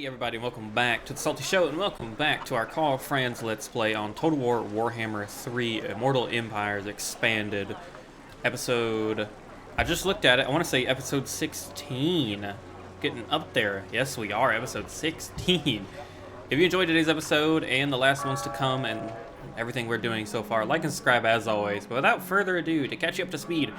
everybody, and welcome back to the Salty Show, and welcome back to our Karl Franz Let's Play on Total War Warhammer 3 Immortal Empires Expanded. Episode... I just looked at it, I want to say episode 16. Getting up there. Yes, we are, episode 16. If you enjoyed today's episode, and the last ones to come, and everything we're doing so far, like and subscribe as always. But without further ado, to catch you up to speed,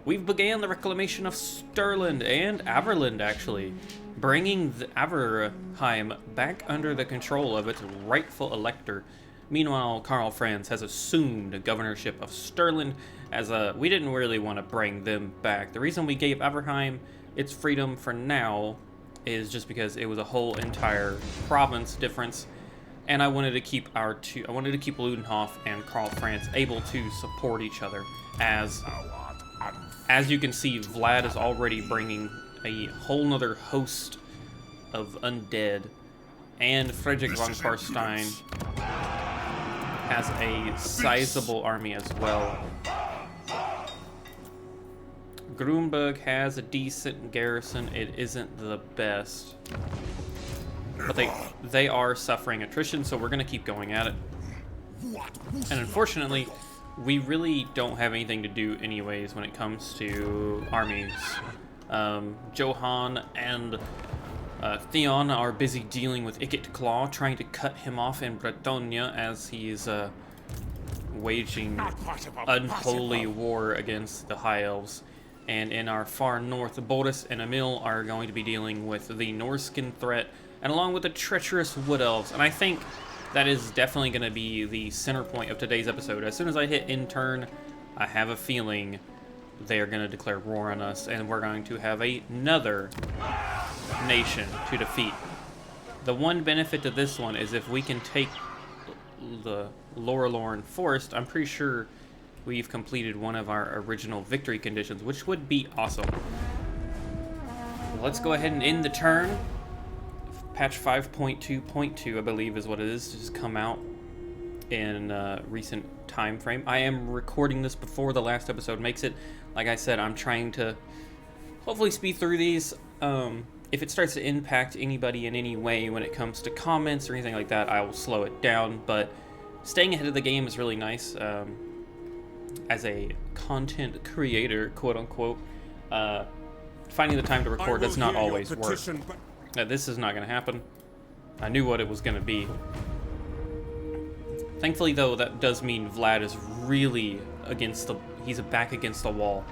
we've began the reclamation of Stirland and Averland, actually, bringing the Averheim back under the control of its rightful elector. Meanwhile, Karl Franz has assumed governorship of Stirland, as we didn't really want to bring them back. The reason we gave Averheim its freedom for now is just because it was a whole entire province difference, and I wanted to keep Ludenhof and Karl Franz able to support each other. As you can see, Vlad is already bringing a whole nother host of undead, and Friedrich von Karstein has a sizable army as well. Grunberg has a decent garrison. It isn't the best, but they are suffering attrition, so we're going to keep going at it. And unfortunately, we really don't have anything to do anyways when it comes to armies. Johann and Theon are busy dealing with Ikit Claw, trying to cut him off in Bretonia as he's waging unholy war against the High Elves. And in our far north, Boris and Emil are going to be dealing with the Norskin threat, and along with the treacherous Wood Elves. And I think that is definitely going to be the center point of today's episode. As soon as I hit in turn, I have a feeling they're going to declare war on us, and we're going to have another nation to defeat. The one benefit to this one is if we can take the Lorelorn Forest, I'm pretty sure we've completed one of our original victory conditions, which would be awesome. Let's go ahead and end the turn. Patch 5.2.2, I believe is what it is, just come out in recent time frame. I am recording this before the last episode makes it. Like I said, I'm trying to hopefully speed through these. If it starts to impact anybody in any way when it comes to comments or anything like that, I will slow it down. But staying ahead of the game is really nice. As a content creator, quote unquote, finding the time to record does not always work. This is not going to happen. I knew what it was going to be. Thankfully, though, that does mean Vlad is really he's back against the wall.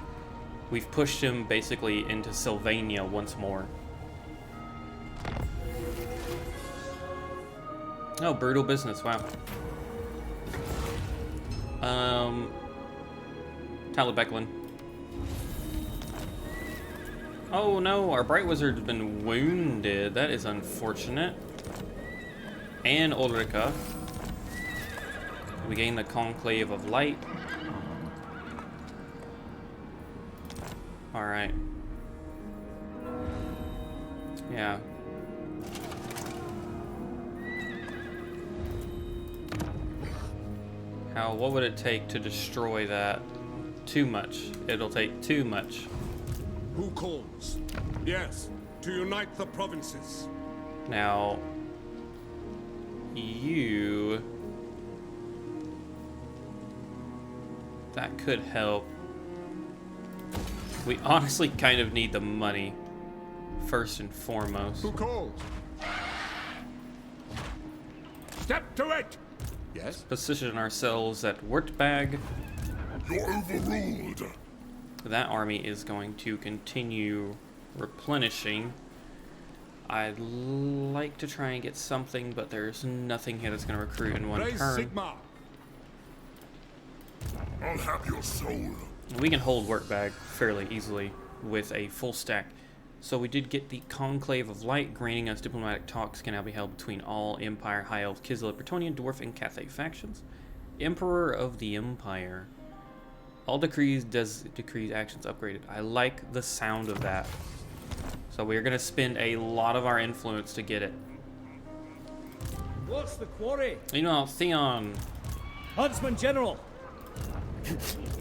We've pushed him basically into Sylvania once more. Oh, brutal business, wow. Talabecklin. Oh no, our Bright Wizard's been wounded. That is unfortunate. And Ulrika. We gain the Conclave of Light. Alright. Yeah. What would it take to destroy that? Too much. It'll take too much. Who calls? Yes, to unite the provinces. Now, that could help. We honestly kind of need the money, first and foremost. Who calls? Step to it! Yes? Position ourselves at Wurtbag. You're overruled. That army is going to continue replenishing. I'd like to try and get something, but there's nothing here that's going to recruit in one turn. Sigma. I'll have your soul. We can hold Wurtbag fairly easily with a full stack. So we did get the Conclave of Light, granting us diplomatic talks can now be held between all Empire, High Elf, Kislev, Bretonnian, Dwarf, and Cathay factions. Emperor of the Empire. All decrees actions upgraded. I like the sound of that. So we're going to spend a lot of our influence to get it. What's the quarry? You know, Theon. Huntsman General.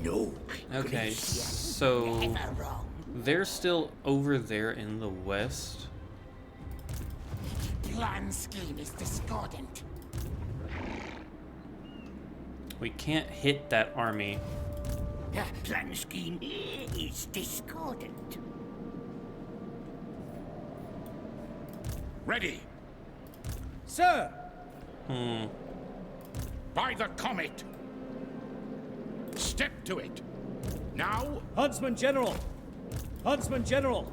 No. Okay, so they're still over there in the west. plan scheme is discordant. We can't hit that army. The plan scheme is discordant. Ready. Sir! By the comet. Step to it. Now. Huntsman General! Huntsman General!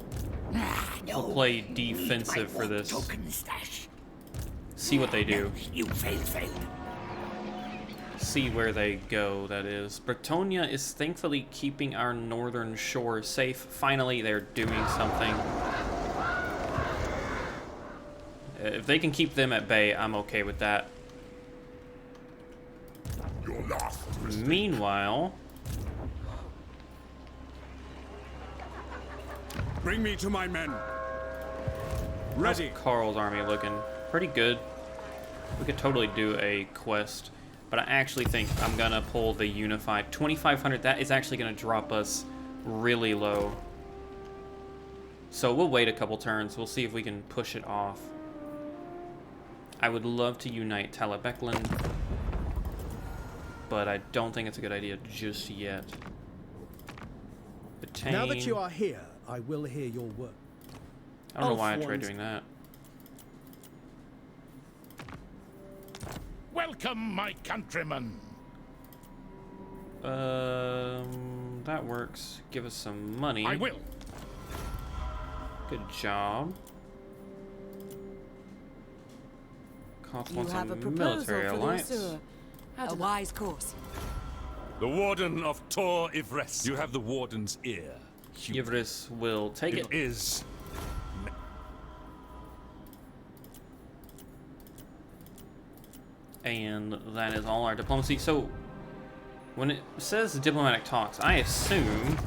No. We'll play defensive for this. Token stash. See what they do. You failed. See where they go, that is. Bretonia is thankfully keeping our northern shore safe. Finally, they're doing something. If they can keep them at bay, I'm okay with that. Your last. Meanwhile, Bring me to my men. Ready. Karl's army looking pretty good. We could totally do a quest, but I actually think I'm gonna pull the unified 2,500. That is actually gonna drop us really low. So we'll wait a couple turns. We'll see if we can push it off. I would love to unite Talabeclan, but I don't think it's a good idea just yet. Attain. Now that you are here, I will hear your work. I don't know why I Elf tried ones. doing that. Welcome, my countrymen. That works. Give us some money. I will. Good job. Koth You wants have a a proposal military for the alliance. Asura. A wise course. The Warden of Tor Ivres. You have the Warden's ear. Ivris will take it. It is. And that is all our diplomacy. So, when it says diplomatic talks, I assume,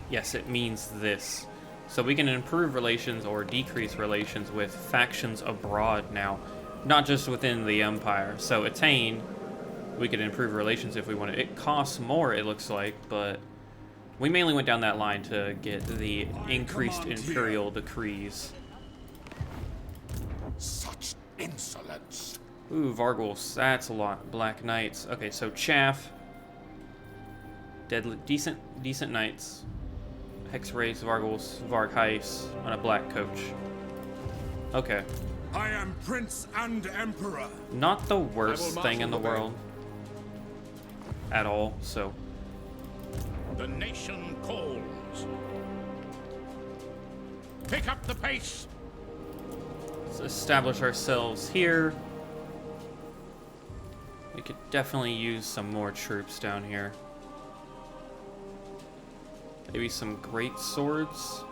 yes, it means this. So we can improve relations or decrease relations with factions abroad now, not just within the Empire. So attain, we could improve relations if we wanted. It costs more, it looks like, but we mainly went down that line to get the increased imperial decrees. Such insolence. Ooh, Vargals, that's a lot. Black Knights. Okay, so Chaff. Deadly, decent knights. Hex Race, Vargals, Vargheiss on a black coach. Okay. I am Prince and Emperor. Not the worst I will thing in the marshal the world. At all, so. The nation calls. Pick up the pace. Let's establish ourselves here. We could definitely use some more troops down here. Maybe some great swords.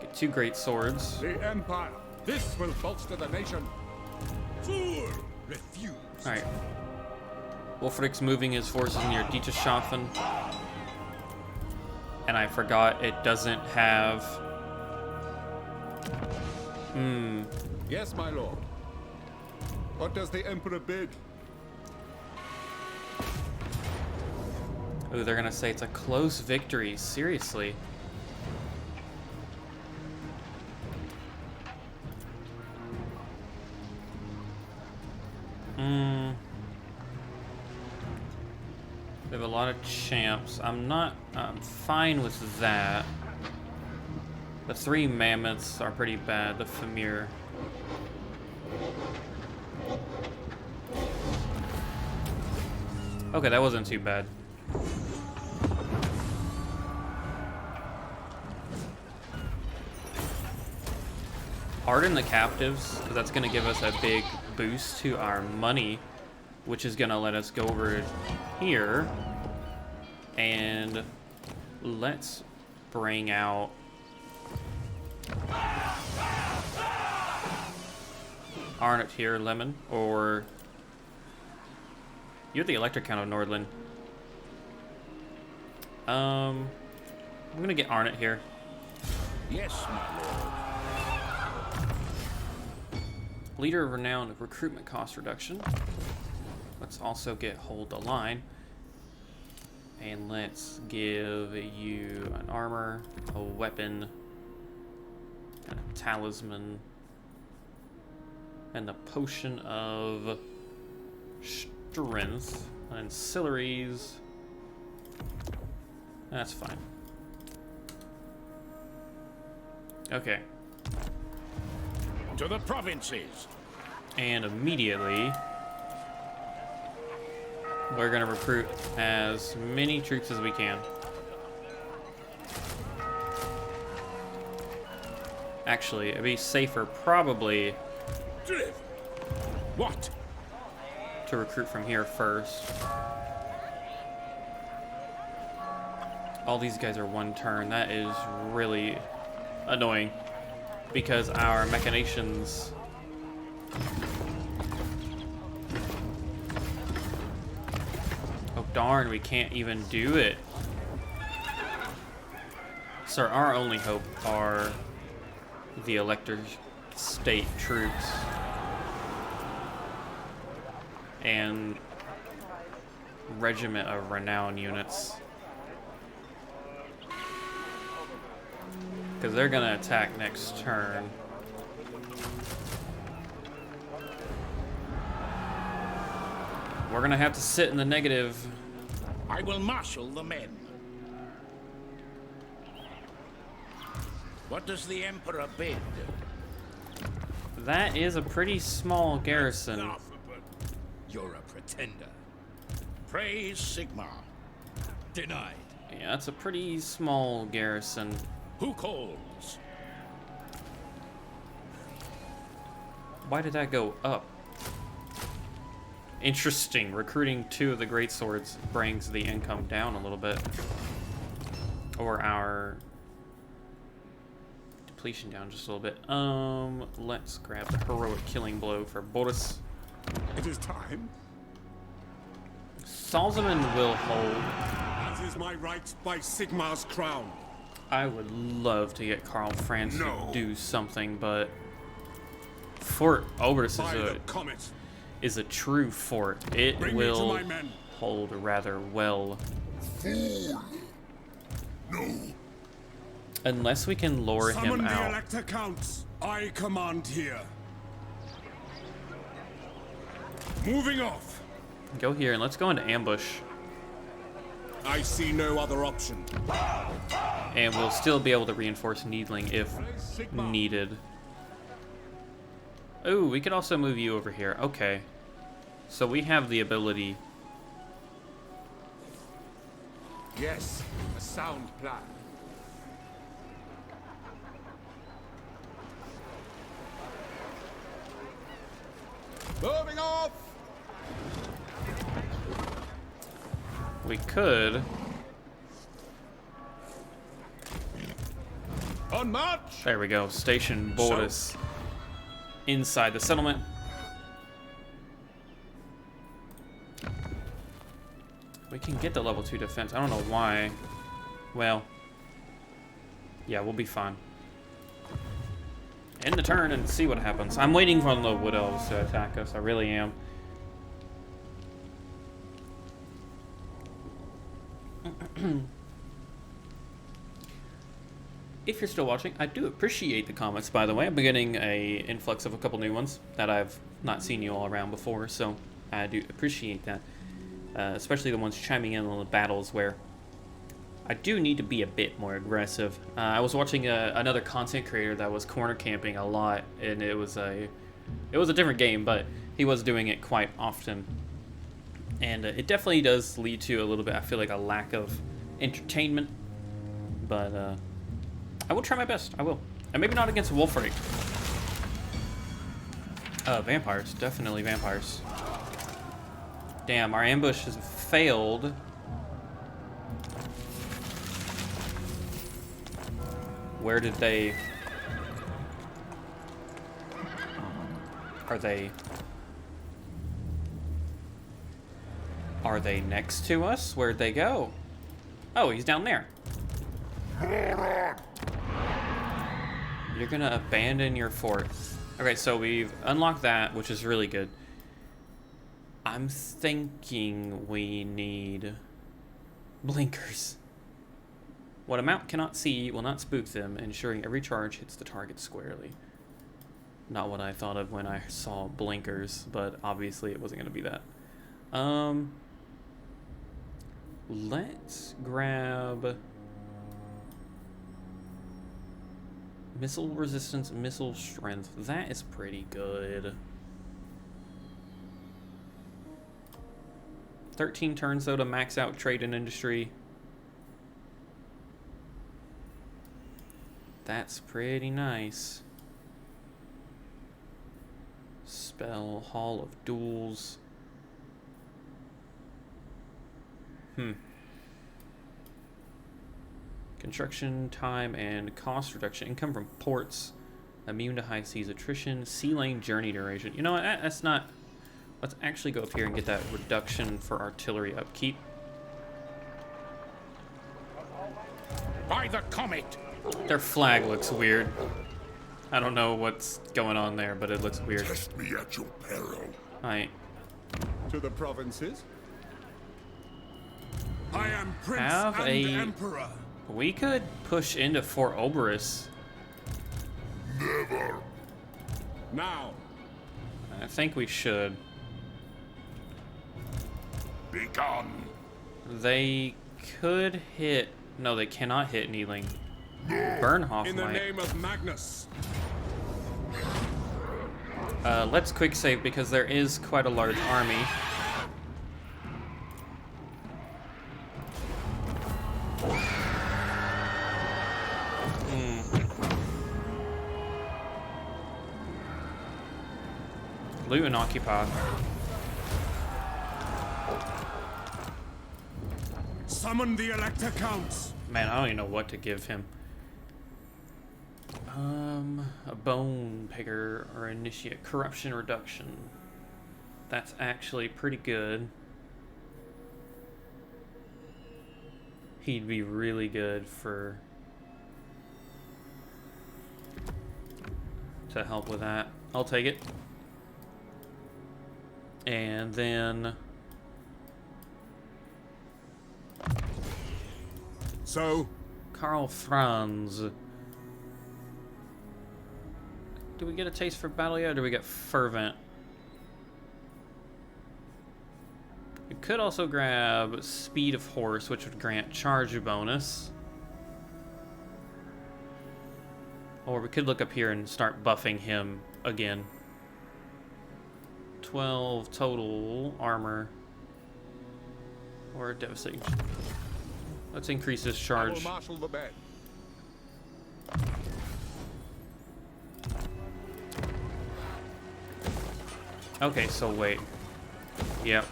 Get 2 great swords. The Empire. This will bolster the nation. Fool. Refuse. Alright. Wolfric's moving his forces near Dieterschaffen. And I forgot it doesn't have... Yes, my lord. What does the Emperor bid? Ooh, they're gonna say it's a close victory. Seriously. We have a lot of champs. I'm fine with that. The 3 mammoths are pretty bad. The Famir. Okay, that wasn't too bad. Harden the captives, because that's going to give us a big boost to our money, which is going to let us go over here. And let's bring out... Arnott here, Lemon, or... You're the Electric Count of Nordland. I'm gonna get Arnott here. Yes, my lord. Leader of Renown of Recruitment Cost Reduction. Let's also get Hold the Line. And let's give you an armor, a weapon, talisman. And the potion of strength. And ancillaries. That's fine. Okay. To the provinces. And immediately, we're gonna recruit as many troops as we can. Actually, it'd be safer probably What? to recruit from here first. All these guys are one turn. That is really annoying because our machinations oh darn, we can't even do it. So our only hope are the elector state troops and regiment of renown units. Because they're going to attack next turn. We're going to have to sit in the negative. I will marshal the men. What does the Emperor bid? That is a pretty small garrison. You're a pretender. Praise Sigmar. Denied. Yeah, that's a pretty small garrison. Who calls? Why did that go up? Interesting. Recruiting 2 of the greatswords brings the income down a little bit. Or our depletion down just a little bit. Let's grab the heroic killing blow for Boris. It is time, Salzman will hold. as is my right by Sigmar's crown. I would love to get Karl Franz to do something, but Fort By the Oberstyre comet, is a true fort. It bring me to will my men. hold rather well. Unless we can lure Summon him the out. Elector Counts. I command here. Moving off. Go here and let's go into ambush. I see no other option. And we'll still be able to reinforce Needling if needed. Oh, we could also move you over here. Okay. So we have the ability. Yes, a sound plan. Moving off. We could. On march. There we go. Station Boris inside the settlement. We can get the level 2 defense. I don't know why. Well, yeah, we'll be fine. End the turn and see what happens. I'm waiting for the Wood Elves to attack us. I really am. If you're still watching, I do appreciate the comments, by the way. I'm getting a influx of a couple new ones that I've not seen you all around before, so I do appreciate that. Especially the ones chiming in on the battles where I do need to be a bit more aggressive. I was watching another content creator that was corner camping a lot, and it was a different game, but he was doing it quite often. And it definitely does lead to a little bit, I feel like, a lack of entertainment. But I will try my best. I will. And maybe not against Wolfric. Vampires. Definitely vampires. Damn, our ambush has failed. Where did they... Are they next to us? Where'd they go? Oh, he's down there. You're gonna abandon your fort. Okay, so we've unlocked that, which is really good. I'm thinking we need blinkers. What a mount cannot see will not spook them, ensuring every charge hits the target squarely. Not what I thought of when I saw blinkers, but obviously it wasn't going to be that. Let's grab missile resistance, missile strength. That is pretty good. 13 turns though to max out trade and industry. That's pretty nice. Spell Hall of Duels. Construction time and cost reduction. Income from ports. Immune to high seas attrition. Sea lane journey duration. You know what? That's not. Let's actually go up here and get that reduction for artillery upkeep. By the comet! Their flag looks weird. I don't know what's going on there, but it looks weird. Test me at your peril. Alright. To the provinces? I am Prince Have and a- Emperor. We could push into Fort Oberstyre. Never. Now. I think we should. Begone. They could hit. No, they cannot hit Kneeling. Bernhoff In the might. name of Magnus. Let's quick save because there is quite a large army. Loot and occupy. Summon the Elector Counts. Man, I don't even know what to give him. A bone picker or initiate corruption reduction. That's actually pretty good. He'd be really good for to help with that. I'll take it. And then So, Karl Franz. Do we get a taste for battle yet, or do we get fervent? We could also grab speed of horse, which would grant charge bonus. Or we could look up here and start buffing him again. 12 total armor. Or devastating. Let's increase his charge. marshal the bed. Okay, so wait. Yep.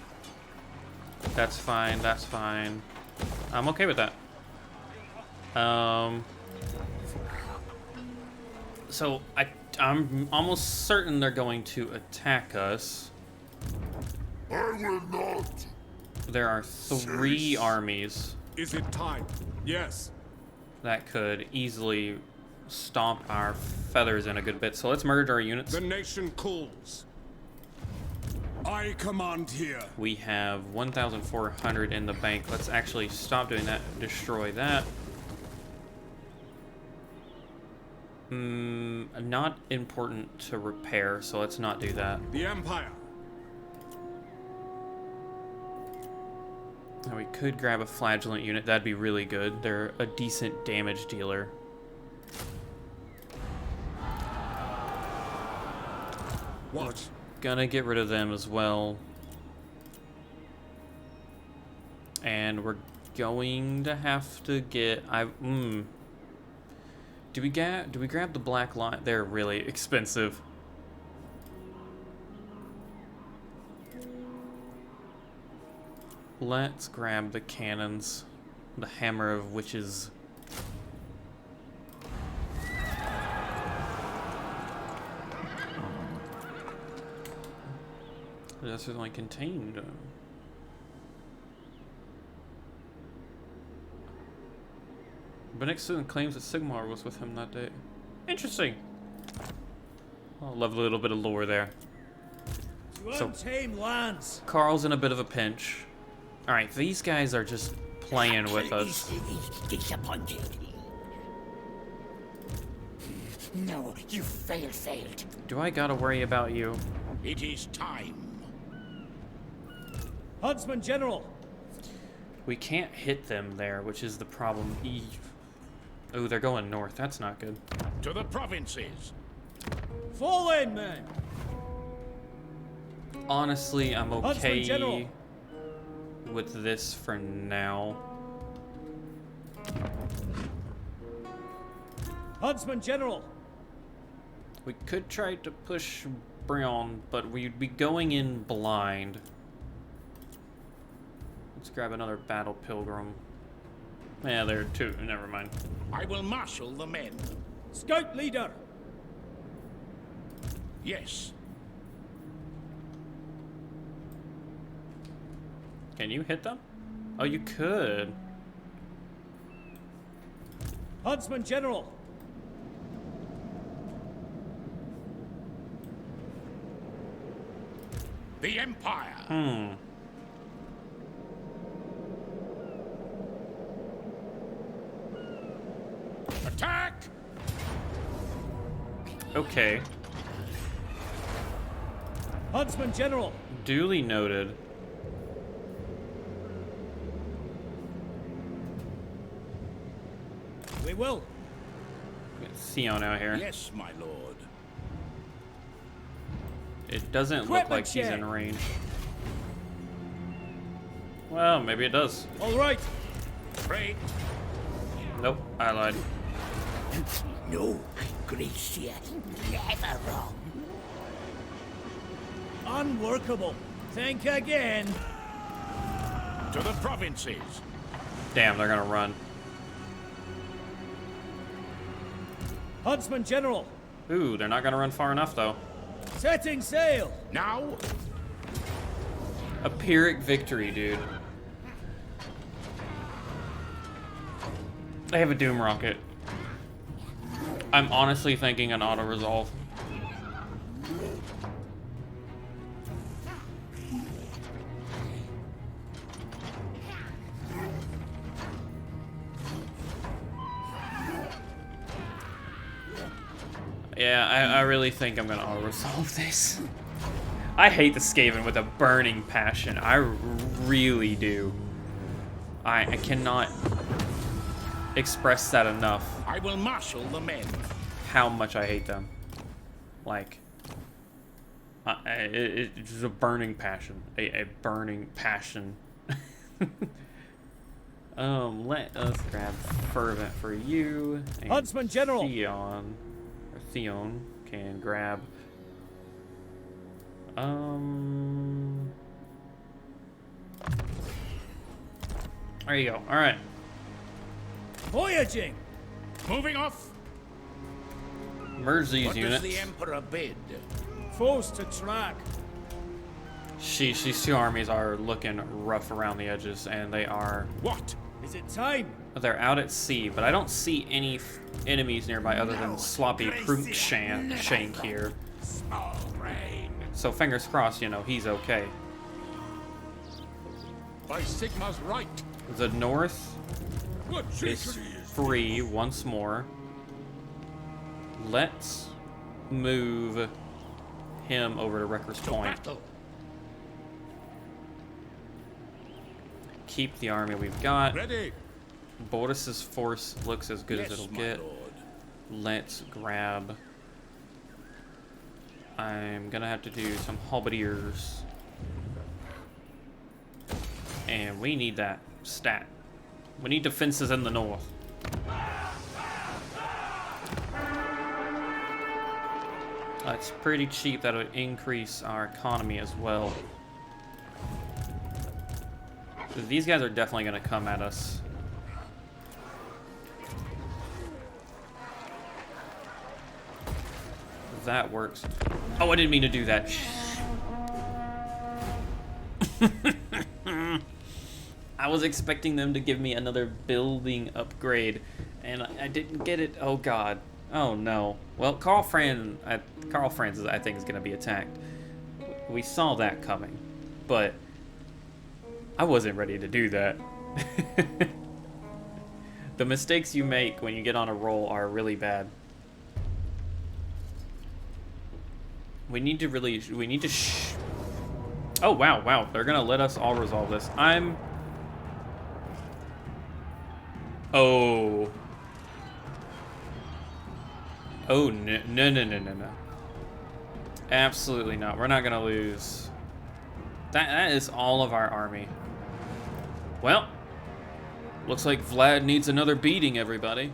That's fine, that's fine. I'm okay with that. So I'm almost certain they're going to attack us. I will not. There are 3 armies Is it time? Yes. that could easily stomp our feathers in a good bit. So let's merge our units. The nation calls. I command here. We have 1,400 in the bank. Let's actually stop doing that. Destroy that. Not important to repair, so let's not do that. The Empire. Now we could grab a flagellant unit. That'd be really good. They're a decent damage dealer. What? Gonna get rid of them as well. And we're going to have to get do we grab the black line? They're really expensive. Let's grab the cannons. The hammer of witches. That's only contained. Benixon claims that Sigmar was with him that day. Interesting. I love a little bit of lore there. To So- untamed lands. Carl's in a bit of a pinch. Alright, these guys are just playing with us. Is disappointed. No, you failed. Do I gotta worry about you? It is time. Huntsman General! We can't hit them there, which is the problem. Oh, they're going north. That's not good. To the provinces. Fall in, men! Honestly, I'm Huntsman okay General! with this for now. Huntsman General! We could try to push Brion, but we'd be going in blind. Let's grab another battle pilgrim. Yeah, there are two. Never mind. I will marshal the men. Scout leader! Yes. Can you hit them? Oh, you could. Huntsman General! The Empire. Attack! Okay. Huntsman General! Duly noted. We will. Get Sion out here. Yes, my lord. It doesn't look Equipment like he's check. in range. Well, maybe it does. All right. Great. Nope, I lied. No, Gracia, never wrong. Unworkable. Think again. To the provinces. Damn, they're gonna run. Huntsman General! Ooh, they're not gonna run far enough though. Setting sail! Now, A Pyrrhic victory, dude. They have a Doom Rocket. I'm honestly thinking an auto-resolve. Yeah, I really think I'm gonna auto-resolve this. I hate the Skaven with a burning passion. I really do. I cannot express that enough, I will marshal the men. how much I hate them. Like, it's a burning passion. A burning passion. Let us grab Fervent for you. And Huntsman General! Theon can grab. There you go. All right. Voyaging! Moving off. Merge these What units. does the Emperor bid? Forced to track. Sheesh, these two armies are looking rough around the edges, and they are. What? Is it time? They're out at sea, but I don't see any enemies nearby other than sloppy Cruikshank here. Small brain. So fingers crossed, you know, he's okay. By Sigma's right. The north What is trickery is free once more. Let's move him over to Wrecker's To Point. battle. Keep the army we've got. ready? Boris's force looks as good Yes, as it'll my get. lord. Let's grab. I'm gonna have to do some halberdiers. And we need that stat. We need defenses in the north. It's pretty cheap. That'll increase our economy as well. These guys are definitely gonna come at us. That works. Oh, I didn't mean to do that. I was expecting them to give me another building upgrade, and I didn't get it. Oh god. Oh no. Well, Karl Franz, I think, is going to be attacked. We saw that coming, but I wasn't ready to do that. The mistakes you make when you get on a roll are really bad. We need to oh, wow. They're gonna let us all resolve this. Oh. Oh, no. Absolutely not. We're not gonna lose. That is all of our army. Well, looks like Vlad needs another beating, everybody.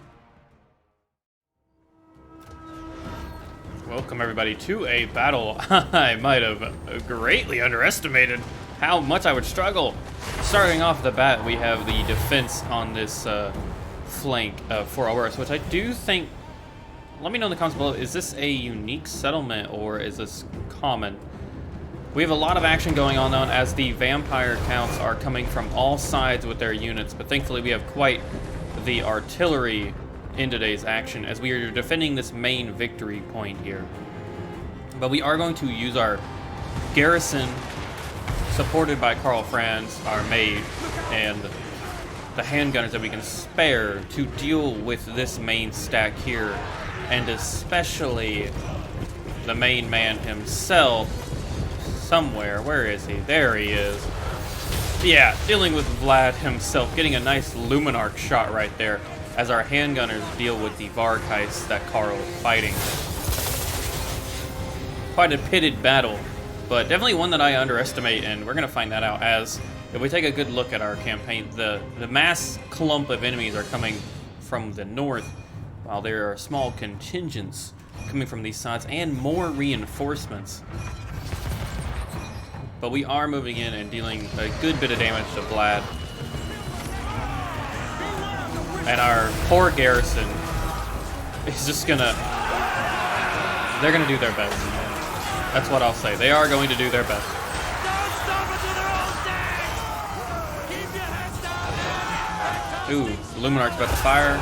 Welcome, everybody, to a battle I might have greatly underestimated how much I would struggle. Starting off the bat, we have the defense on this flank of Fort Oberstyre, which I do think... Let me know in the comments below, is this a unique settlement or is this common? We have a lot of action going on, though, as the vampire counts are coming from all sides with their units, but thankfully we have quite the artillery in today's action as we are defending this main victory point here. But we are going to use our garrison, supported by Karl Franz, our mage, and the handgunners that we can spare to deal with this main stack here, and especially the main man himself somewhere. Where is he? There he is. Yeah, dealing with Vlad himself, getting a nice Luminarch shot right there as our handgunners deal with the Varkheist that Karl is fighting. Quite a pitted battle, but definitely one that I underestimate, and we're going to find that out as if we take a good look at our campaign. The mass clump of enemies are coming from the north, while there are small contingents coming from these sides and more reinforcements. But we are moving in and dealing a good bit of damage to Vlad. And our poor garrison is just gonna... They're gonna do their best. That's what I'll say. They are going to do their best. Ooh, Luminarch's about to fire.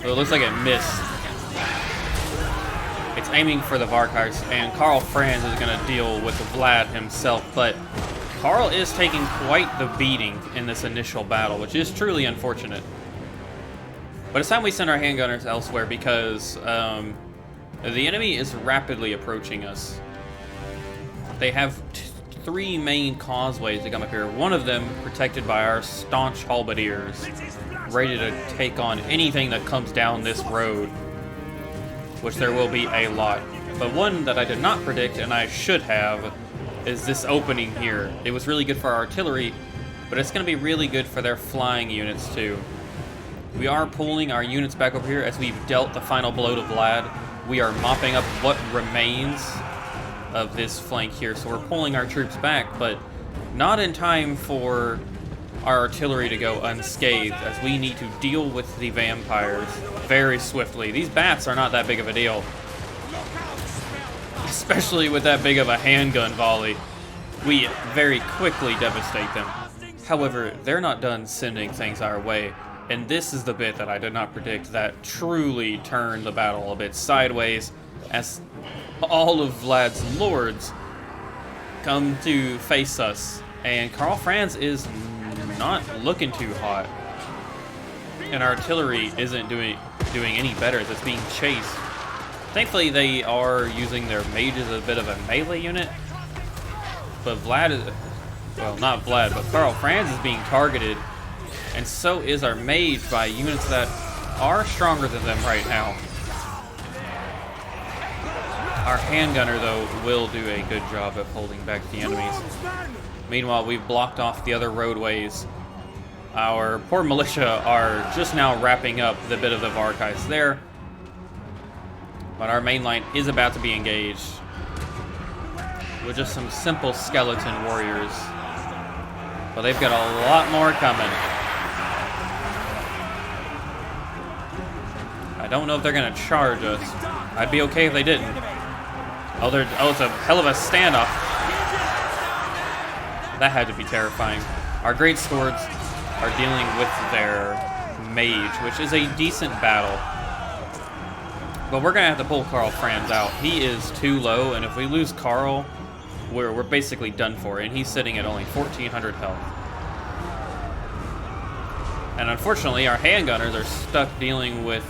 Oh, it looks like it missed. It's aiming for the Varkheist, and Karl Franz is going to deal with Vlad himself, but Karl is taking quite the beating in this initial battle, which is truly unfortunate. But it's time we send our handgunners elsewhere because the enemy is rapidly approaching us. They have three main causeways to come up here. One of them protected by our staunch halberdiers, ready to take on anything that comes down this road, which there will be a lot. But one that I did not predict, and I should have, is this opening here. It was really good for our artillery, but it's going to be really good for their flying units too. We are pulling our units back over here as we've dealt the final blow to Vlad. We are mopping up what remains of this flank here, so we're pulling our troops back, but not in time for our artillery to go unscathed, as we need to deal with the vampires very swiftly. These bats are not that big of a deal, especially with that big of a handgun volley. We very quickly devastate them. However, they're not done sending things our way, and this is the bit that I did not predict that truly turned the battle a bit sideways, as all of Vlad's lords come to face us, and Karl Franz is not looking too hot, and our artillery isn't doing any better as it's being chased. Thankfully, they are using their mages as a bit of a melee unit, but Vlad is, well, not Vlad, but Karl Franz is being targeted, and so is our mage by units that are stronger than them right now. Our handgunner, though, will do a good job of holding back the enemies. Meanwhile, we've blocked off the other roadways. Our poor militia are just now wrapping up the bit of the Varkheist there. But our main line is about to be engaged with just some simple skeleton warriors. But they've got a lot more coming. I don't know if they're going to charge us. I'd be okay if they didn't. Oh, it's a hell of a standoff. That had to be terrifying. Our great swords are dealing with their mage, which is a decent battle. But we're going to have to pull Karl Franz out. He is too low, and if we lose Karl, we're basically done for, and he's sitting at only 1,400 health. And unfortunately, our handgunners are stuck dealing with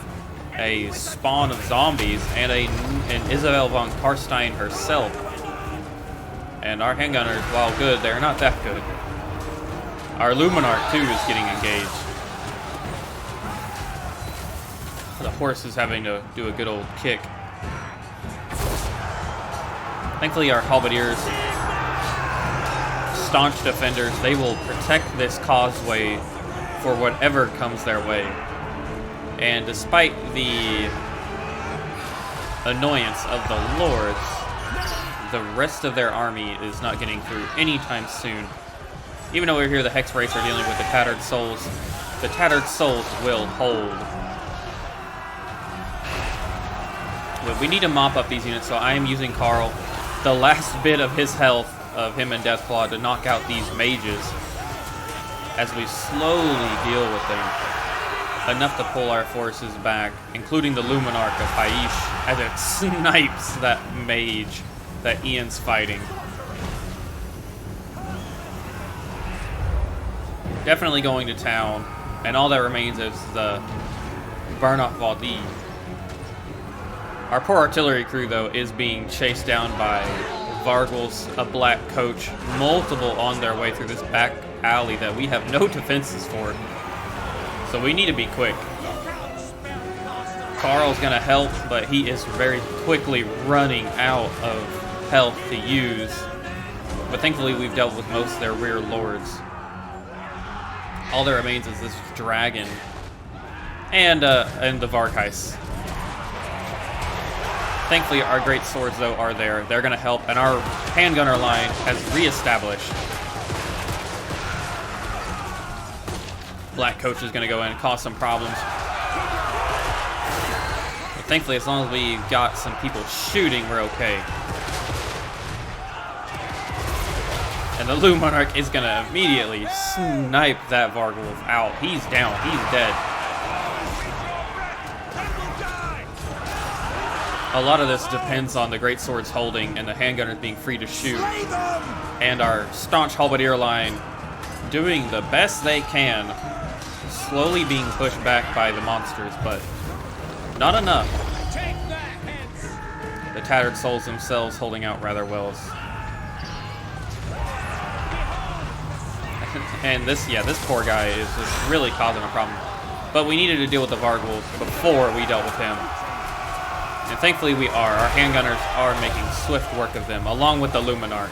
a spawn of zombies and an Isabel von Karstein herself. And our handgunners, while good, they're not that good. Our Luminarch, too, is getting engaged. The horse is having to do a good old kick. Thankfully, our halberdiers, staunch defenders, they will protect this causeway for whatever comes their way. And despite the annoyance of the lords, the rest of their army is not getting through anytime soon. Even though we're here, the Hex Wraiths are dealing with the Tattered Souls. The Tattered Souls will hold. But we need to mop up these units, so I am using Karl, the last bit of his health of him and Deathclaw, to knock out these mages as we slowly deal with them. Enough to pull our forces back, including the Luminarch of Haish, as it snipes that mage that Ian's fighting. Definitely going to town, and all that remains is the Burnoff Valdi. Our poor artillery crew, though, is being chased down by Vargals, a black coach, multiple on their way through this back alley that we have no defenses for. So we need to be quick. Karl's gonna help, but he is very quickly running out of health to use. But thankfully we've dealt with most of their rear lords. All that remains is this dragon and the Varkheis. Thankfully, our great swords, though, are there. They're going to help, and our handgunner line has reestablished. Black Coach is going to go in and cause some problems. But thankfully, as long as we got some people shooting, we're okay. And the Luminarch is going to immediately snipe that Vargwolf out. He's down. He's dead. A lot of this depends on the great swords holding and the handgunners being free to shoot. And our staunch halberdier line doing the best they can, slowly being pushed back by the monsters, but not enough. The Tattered Souls themselves holding out rather well. And this poor guy is just really causing a problem. But we needed to deal with the Vargwolf before we dealt with him. And thankfully we are. Our handgunners are making swift work of them, along with the Luminarch.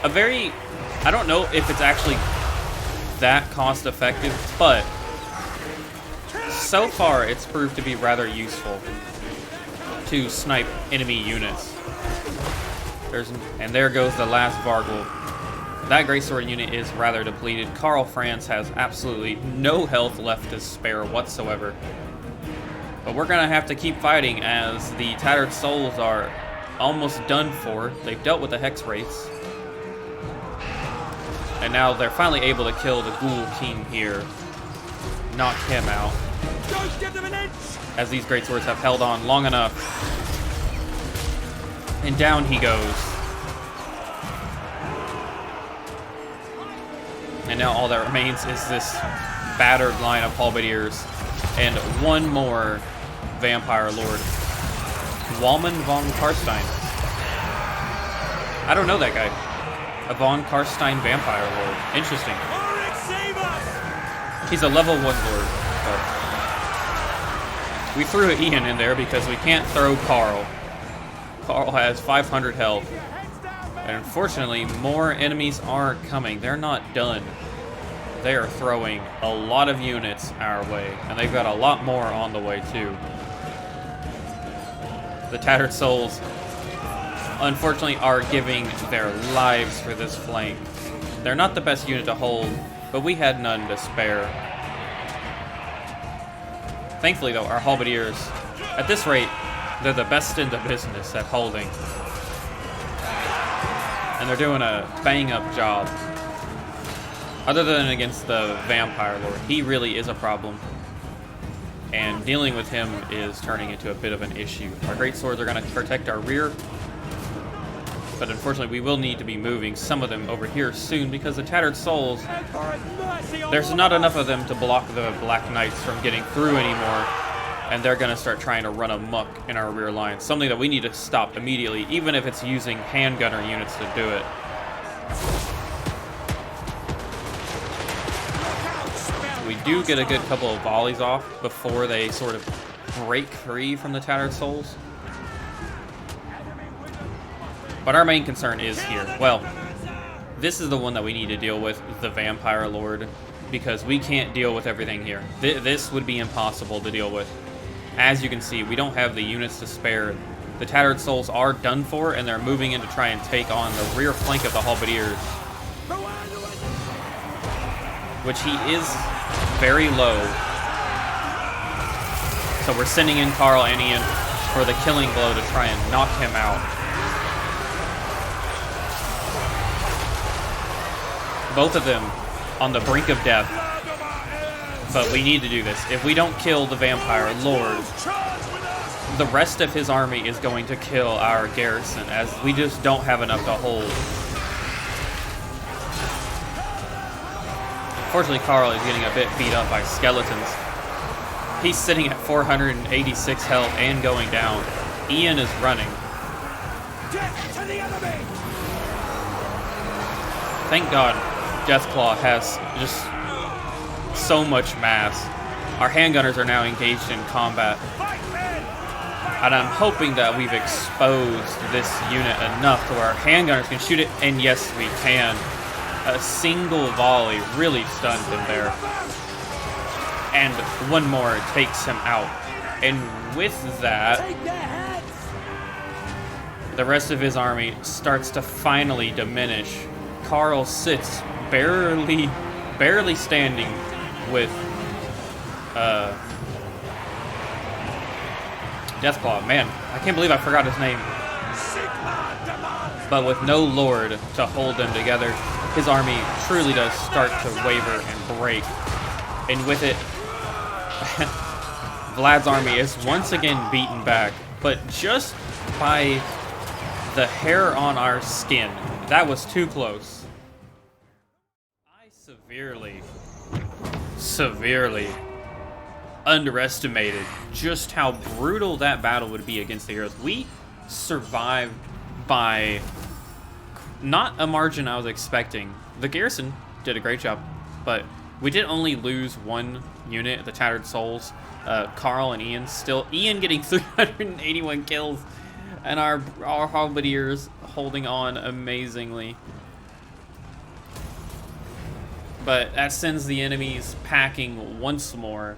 I don't know if it's actually that cost effective, but so far it's proved to be rather useful to snipe enemy units. And there goes the last Vargwolf. That greatsword unit is rather depleted. Karl Franz has absolutely no health left to spare whatsoever. But we're gonna have to keep fighting as the Tattered Souls are almost done for. They've dealt with the Hex Wraiths. And now they're finally able to kill the Ghoul King here. Knock him out. Don't give them an inch! As these greatswords have held on long enough. And down he goes. And now all that remains is this battered line of halberdiers and one more vampire lord. Wallman von Karstein. I don't know that guy. A von Karstein vampire lord. Interesting. He's a level 1 lord. But we threw Ian in there because we can't throw Karl. Karl has 500 health. And unfortunately, more enemies are coming. They're not done. They are throwing a lot of units our way, and they've got a lot more on the way too. The Tattered Souls, unfortunately, are giving their lives for this flank. They're not the best unit to hold, but we had none to spare. Thankfully, though, our halberdiers, at this rate, they're the best in the business at holding. And they're doing a bang-up job. Other than against the Vampire Lord, he really is a problem. And dealing with him is turning into a bit of an issue. Our great swords are going to protect our rear. but unfortunately we will need to be moving some of them over here soon because the Tattered Souls, there's not enough of them to block the Black Knights from getting through anymore, and they're going to start trying to run amok in our rear line, something that we need to stop immediately, even if it's using handgunner units to do it. We do get a good couple of volleys off before they sort of break free from the Tattered Souls. But our main concern is here. Well, this is the one that we need to deal with, the Vampire Lord, because we can't deal with everything here. This would be impossible to deal with. As you can see, we don't have the units to spare. The Tattered Souls are done for, and they're moving in to try and take on the rear flank of the Halberdiers, which he is very low. So we're sending in Karl and Ian for the killing blow to try and knock him out. Both of them on the brink of death. But we need to do this. If we don't kill the Vampire Lord, the rest of his army is going to kill our garrison, as we just don't have enough to hold. Unfortunately, Karl is getting a bit beat up by skeletons. He's sitting at 486 health and going down. Ian is running. Thank God Deathclaw has just so much mass. Our handgunners are now engaged in combat. And I'm hoping that we've exposed this unit enough to where our handgunners can shoot it, and yes, we can. A single volley really stunned him there. And one more takes him out. And with that, the rest of his army starts to finally diminish. Karl sits barely standing with Deathclaw. Man, I can't believe I forgot his name. But with no Lord to hold them together, his army truly does start to waver and break. And with it, Vlad's army is once again beaten back, but just by the hair on our skin. That was too close. I severely underestimated just how brutal that battle would be against the heroes. We survived by not a margin I was expecting. The garrison did a great job, but we did only lose one unit, the Tattered Souls. Karl and Ian Ian getting 381 kills, and our halberdiers holding on amazingly. But that sends the enemies packing once more.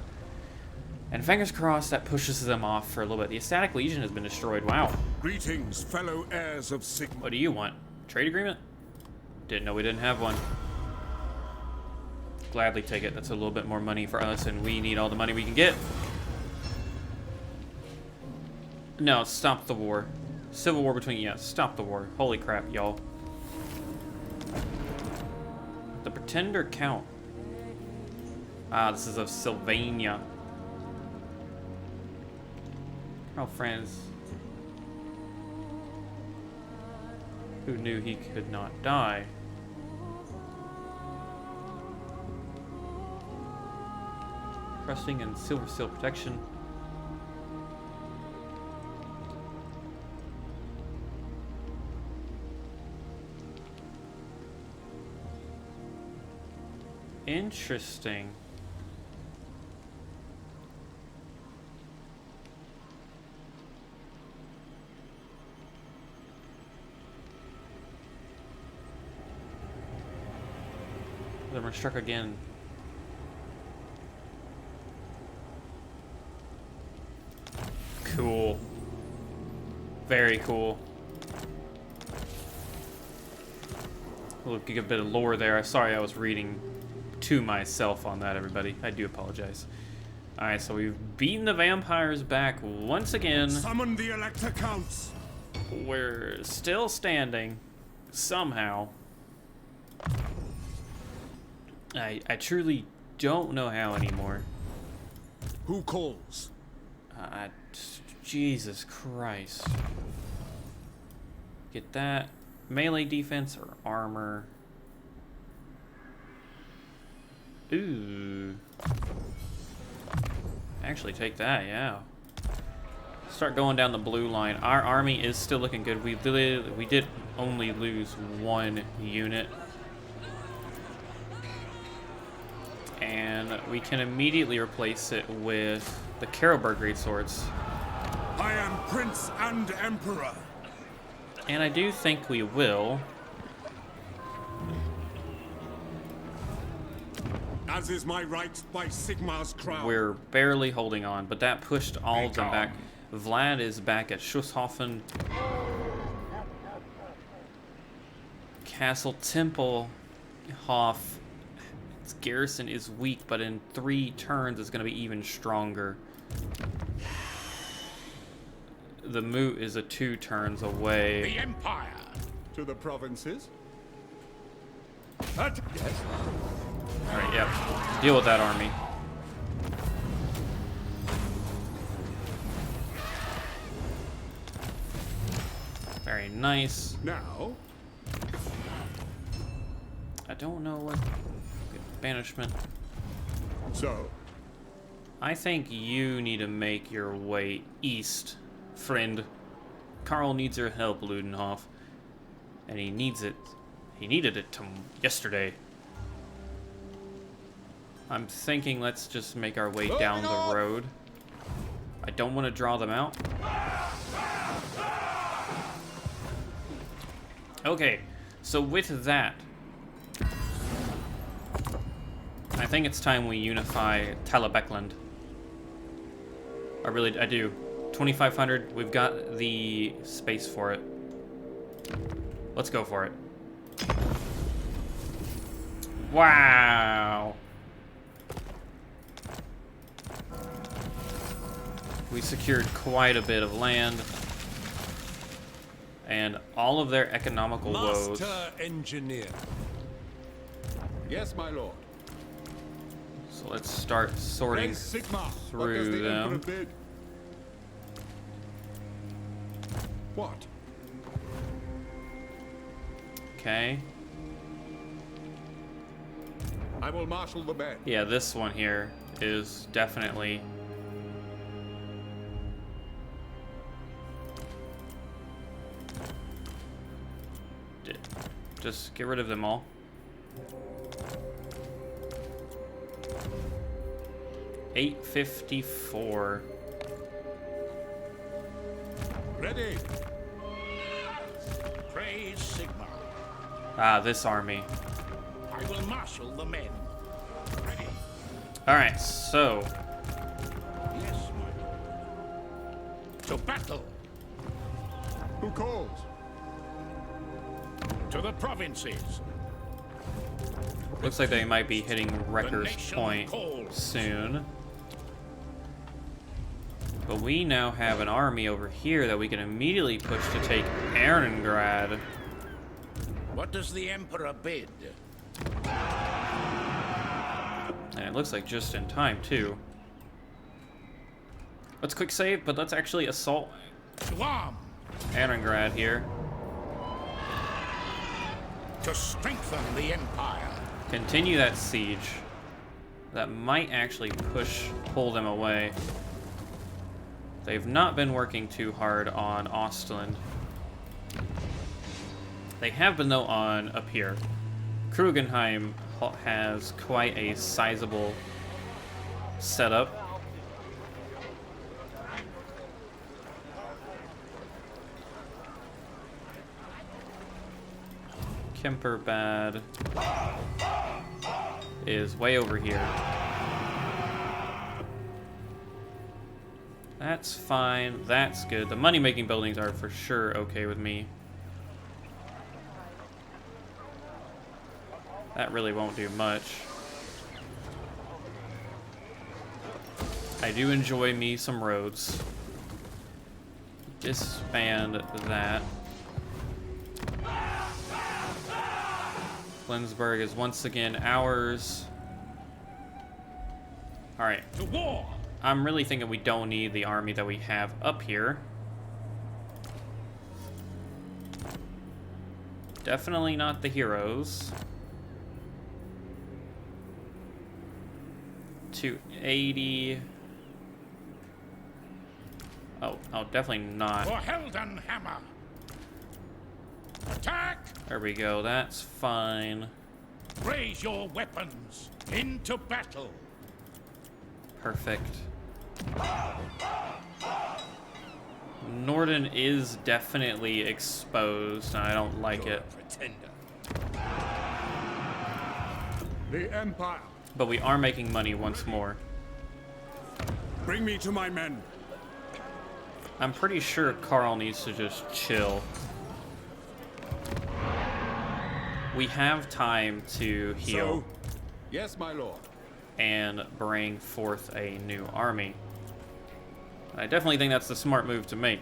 And fingers crossed that pushes them off for a little bit. The Ecstatic Legion has been destroyed. Wow. Greetings, fellow heirs of Sigma. What do you want? Trade agreement? Didn't know we didn't have one. Gladly take it. That's a little bit more money for us, and we need all the money we can get. No, stop the war. Civil war between, yeah, stop the war. Holy crap, y'all. The Pretender Count. Ah, this is of Sylvania. Karl Franz. Who knew he could not die? Trusting in Silver Seal protection. Interesting. Then we're struck again. Cool. Very cool. We'll give a bit of lore there. Sorry, I was reading to myself on that, everybody. I do apologize. Alright, so we've beaten the vampires back once again. Summon the Elector Counts. We're still standing. Somehow. I truly don't know how anymore. Who calls? Jesus Christ. Get that. Melee defense or armor? Ooh. Actually, take that, yeah. Start going down the blue line. Our army is still looking good. We did only lose one unit. And we can immediately replace it with the Carroburg greatswords. I am Prince and Emperor. And I do think we will. As is my right by Sigmar's crown. We're barely holding on, but that pushed all of them back. Vlad is back at Schusshofen. Castle Tempelhof. Its garrison is weak, but in 3 turns it's going to be even stronger. The Moot is a 2 turns away. The Empire. To the provinces. Yes. Alright, yep. Deal with that army. Very nice. Now, I don't know what... Banishment. so, I think you need to make your way east, friend. Karl needs your help, Ludenhof. And he needs it. He needed it yesterday. I'm thinking let's just make our way down the road. I don't want to draw them out. Okay, so with that, I think it's time we unify Talabecland. I do. 2,500, we've got the space for it. Let's go for it. Wow! We secured quite a bit of land. And all of their economical woes. Master engineer. yes, my lord. So let's start sorting Prince Sigmar, what does through the Emperor them. bid? What? Okay. I will marshal the men. Yeah, this one here is definitely... Just get rid of them all. 854. Ready. Praise Sigmar. Ah, this army. I will marshal the men. Ready. Alright, so... Yes, my lord. To battle. Who calls? To the provinces. Looks like they might be hitting Wrecker's nation Point calls. soon. But we now have an army over here that we can immediately push to take Aarongrad. What does the Emperor bid? And it looks like just in time, too. Let's quick save, but let's actually assault To arm. Aarongrad here. To strengthen the Empire. Continue that siege. That might actually pull them away. They've not been working too hard on Ostland. They have been, though, on up here. Krugenheim has quite a sizable setup. Kemperbad is way over here. That's fine. That's good. The money-making buildings are for sure okay with me. That really won't do much. I do enjoy me some roads. Disband that. Flensburg is once again ours. Alright. To war. I'm really thinking we don't need the army that we have up here. Definitely not the heroes. 280. Oh, definitely not. For Helden Hammer. Attack! There we go. That's fine. Raise your weapons. Into battle. Perfect. Norden is definitely exposed, and I don't like it. Pretender. The Empire. But we are making money once more. Bring me to my men. I'm pretty sure Karl needs to just chill. We have time to heal So, yes, my lord. and bring forth a new army. I definitely think that's the smart move to make.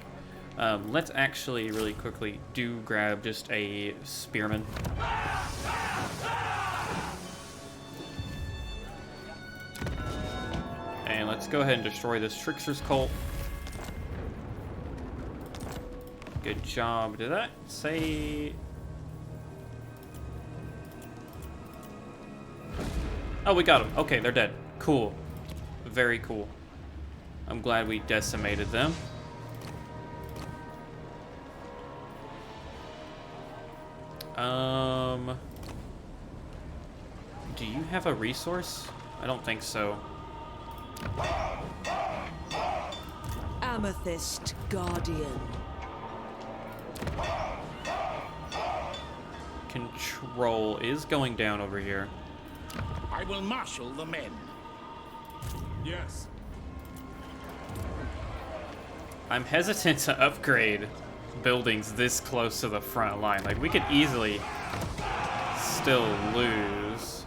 Let's actually really quickly grab just a spearman. And let's go ahead and destroy this Trickster's cult. Good job. Did that say... Oh, we got them. Okay, they're dead. Cool. Very cool. I'm glad we decimated them. Do you have a resource? I don't think so. Amethyst Guardian. Control is going down over here. I will marshal the men. Yes. I'm hesitant to upgrade buildings this close to the front line. Like, we could easily still lose.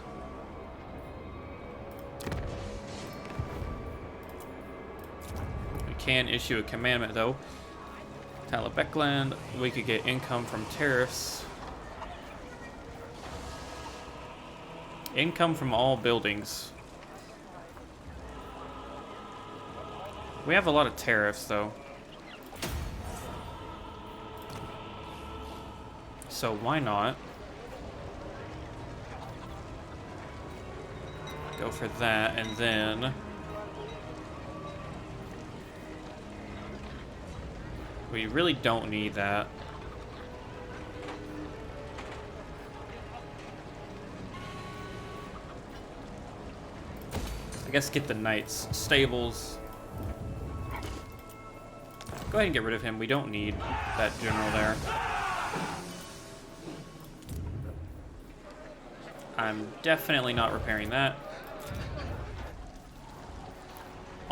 We can issue a commandment, though. Talabekland, we could get income from tariffs. Income from all buildings. We have a lot of tariffs, though. So why not go for that, and then we really don't need that. I guess get the Knights stables. Go ahead and get rid of him. We don't need that general there. I'm definitely not repairing that.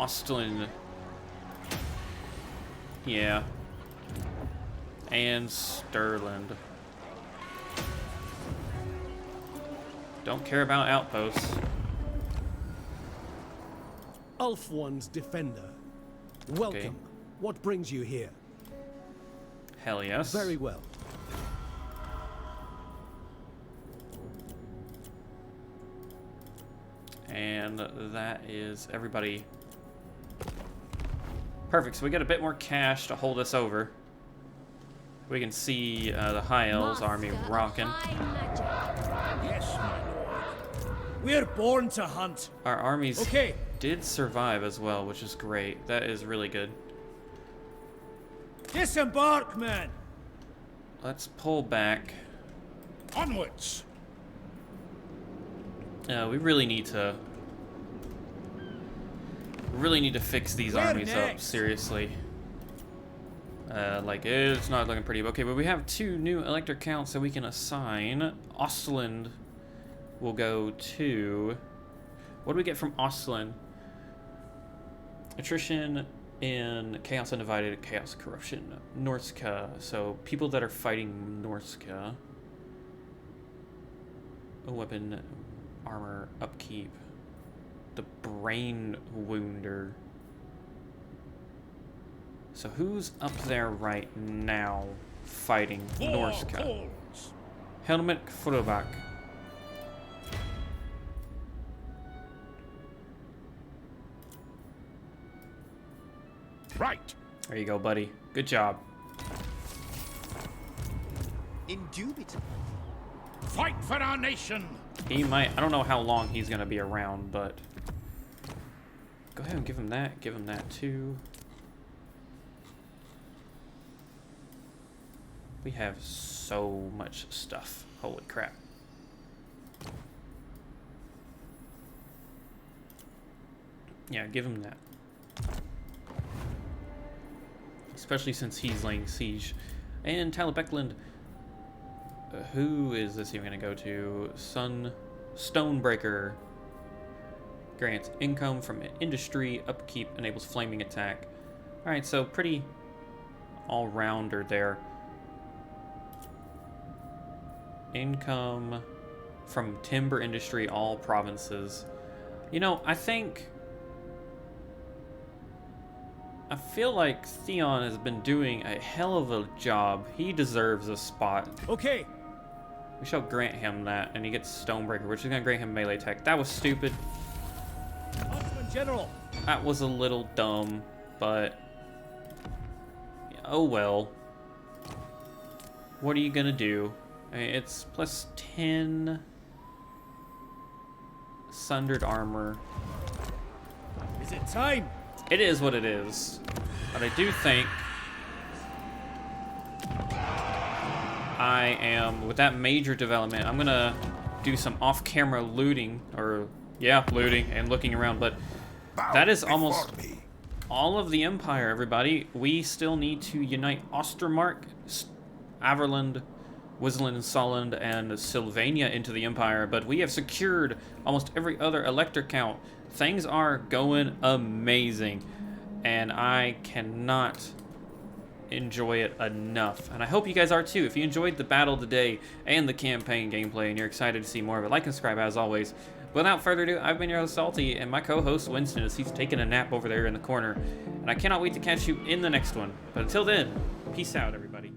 Ostland. Yeah. And Stirland. Don't care about outposts. Ulf-One's defender. Welcome. Okay. What brings you here? Hell yes. Very well. And that is everybody. Perfect, so we got a bit more cash to hold us over. We can see the High Elves army rocking. Yes, my lord. We're born to hunt. Our armies Okay. did survive as well, which is great. That is really good. Disembark, men. Let's pull back. Onwards. We really need to fix these Where armies up, next? seriously. Like, it's not looking pretty. Okay, but we have 2 new elector counts that we can assign. Ostland will go to... What do we get from Ostland? Attrition in Chaos Undivided, Chaos Corruption. Norska, so people that are fighting Norska. A weapon, armor, upkeep. The Brain Wounder. So who's up there right now fighting War Norska? calls. Helmut Furubak. Right. There you go, buddy. Good job. Indubitable. Fight for our nation! He might, I don't know how long he's gonna be around, but go ahead and give him that too. We have so much stuff, holy crap. Yeah, give him that. Especially since he's laying siege. And Talabecland, who is this even gonna go to? Stonebreaker. Grants income from industry, upkeep, enables flaming attack. Alright, so pretty all-rounder there. Income from timber industry, all provinces. You know, I feel like Theon has been doing a hell of a job. He deserves a spot. Okay. We shall grant him that, and he gets Stonebreaker, which is going to grant him melee attack. That was stupid. Huntsman General. That was a little dumb, but oh well. What are you going to do? I mean, it's plus 10 sundered armor. Is it time? It is what it is. But I do think I am, with that major development, I'm gonna do some off-camera looting, or yeah, looting and looking around, but that is almost all of the Empire, everybody. We still need to unite Ostermark, Averland, Wisland, Solland, and Sylvania into the Empire, but we have secured almost every other elector count. Things are going amazing, and I cannot enjoy it enough. And I hope you guys are too. If you enjoyed the battle today and the campaign gameplay and you're excited to see more of it, like and subscribe as always. Without further ado, I've been your host Salty, and my co-host Winston is he's taking a nap over there in the corner. And I cannot wait to catch you in the next one. But until then, peace out, everybody.